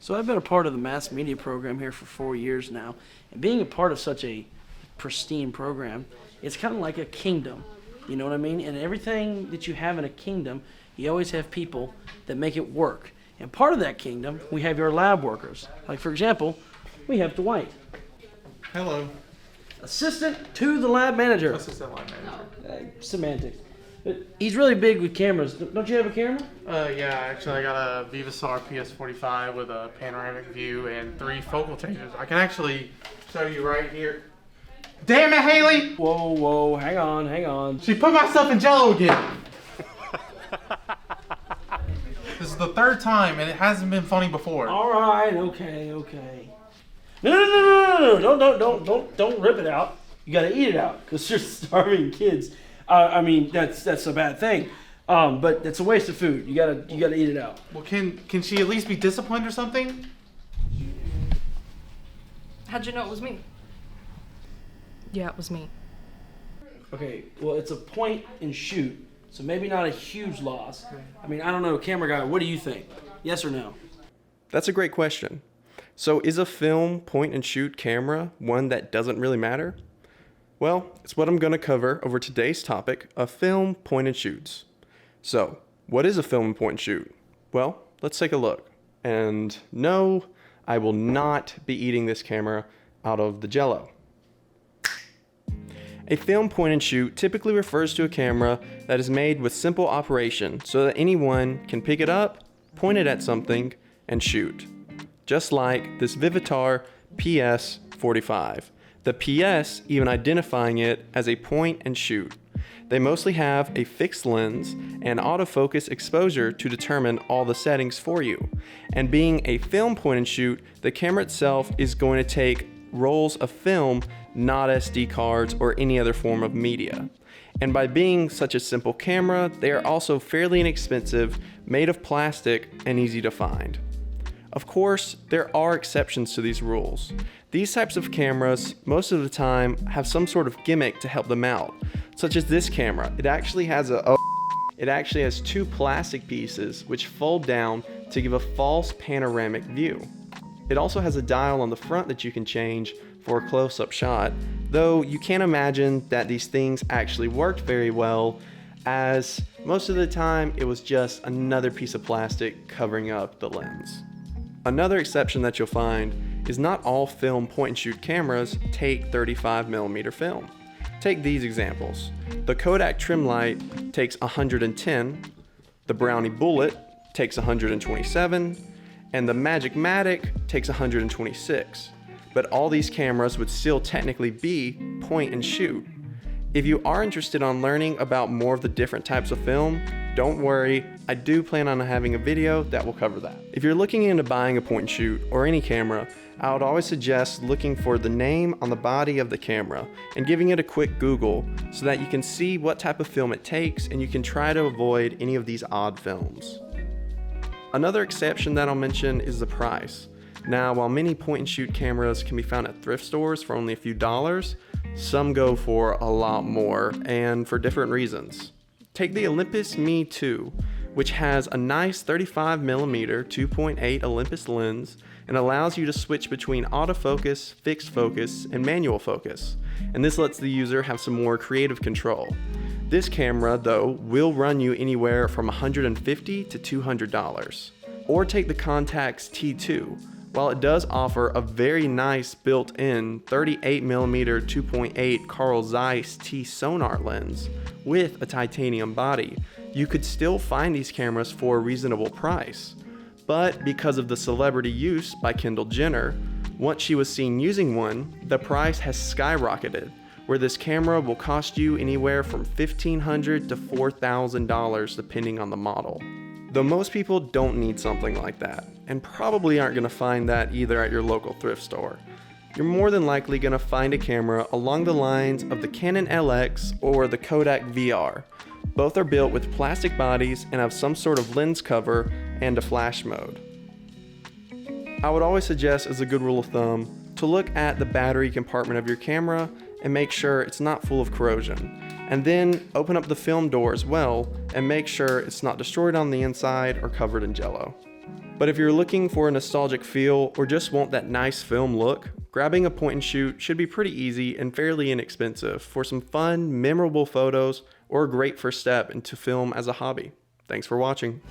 So I've been a part of the mass media program here for 4 years now, and being a part of such a pristine program, it's kind of like a kingdom. You know what I mean? And everything that you have in a kingdom, you always have people that make it work. And part of that kingdom, we have your lab workers. Like, for example, we have Dwight. Hello. Assistant to the lab manager. Assistant lab manager. Semantics. But he's really big with cameras. Don't you have a camera? Yeah, actually I got a Vivisar PS45 with a panoramic view and 3 focal changers. I can actually show you right here. Damn it, Haley! Whoa, hang on. She put my stuff in jello again. This is the 3rd time and it hasn't been funny before. All right, okay. No, don't rip it out. You gotta eat it out because you're starving kids. I mean, that's a bad thing. But it's a waste of food. You gotta eat it out. Well, can she at least be disciplined or something? How'd you know it was me? Yeah, it was me. Okay, well, it's a point and shoot, so maybe not a huge loss. I mean, I don't know, camera guy, what do you think? Yes or no? That's a great question. So is a film point and shoot camera one that doesn't really matter? Well, it's what I'm going to cover over today's topic of film point and shoots. So, what is a film point and shoot? Well, let's take a look. And no, I will not be eating this camera out of the jello. A film point and shoot typically refers to a camera that is made with simple operation so that anyone can pick it up, point it at something, and shoot. Just like this Vivisar PS45. The PS even identifying it as a point and shoot. They mostly have a fixed lens and autofocus exposure to determine all the settings for you. And being a film point and shoot, the camera itself is going to take rolls of film, not SD cards or any other form of media. And by being such a simple camera, they are also fairly inexpensive, made of plastic, and easy to find. Of course, there are exceptions to these rules. These types of cameras, most of the time, have some sort of gimmick to help them out, such as this camera. It actually has 2 plastic pieces which fold down to give a false panoramic view. It also has a dial on the front that you can change for a close-up shot, though you can't imagine that these things actually worked very well, as most of the time it was just another piece of plastic covering up the lens. Another exception that you'll find is not all film point-and-shoot cameras take 35mm film. Take these examples. The Kodak Trimlight takes 110, the Brownie Bullet takes 127, and the Magicmatic takes 126. But all these cameras would still technically be point-and-shoot. If you are interested on learning about more of the different types of film, don't worry, I do plan on having a video that will cover that. If you're looking into buying a point and shoot or any camera, I would always suggest looking for the name on the body of the camera and giving it a quick Google so that you can see what type of film it takes and you can try to avoid any of these odd films. Another exception that I'll mention is the price. Now, while many point and shoot cameras can be found at thrift stores for only a few dollars, some go for a lot more and for different reasons. Take the Olympus Me 2, which has a nice 35mm 2.8 Olympus lens and allows you to switch between autofocus, fixed focus, and manual focus. And this lets the user have some more creative control. This camera, though, will run you anywhere from $150 to $200. Or take the Contax T2. While it does offer a very nice built-in 38mm 2.8 Carl Zeiss T sonar lens with a titanium body, you could still find these cameras for a reasonable price. But because of the celebrity use by Kendall Jenner, once she was seen using one, the price has skyrocketed, where this camera will cost you anywhere from $1,500 to $4,000 depending on the model. Though most people don't need something like that, and probably aren't going to find that either at your local thrift store. You're more than likely going to find a camera along the lines of the Canon LX or the Kodak VR. Both are built with plastic bodies and have some sort of lens cover and a flash mode. I would always suggest, as a good rule of thumb, to look at the battery compartment of your camera and make sure it's not full of corrosion. And then open up the film door as well and make sure it's not destroyed on the inside or covered in jello. But if you're looking for a nostalgic feel or just want that nice film look, grabbing a point and shoot should be pretty easy and fairly inexpensive for some fun, memorable photos or a great first step into film as a hobby. Thanks for watching.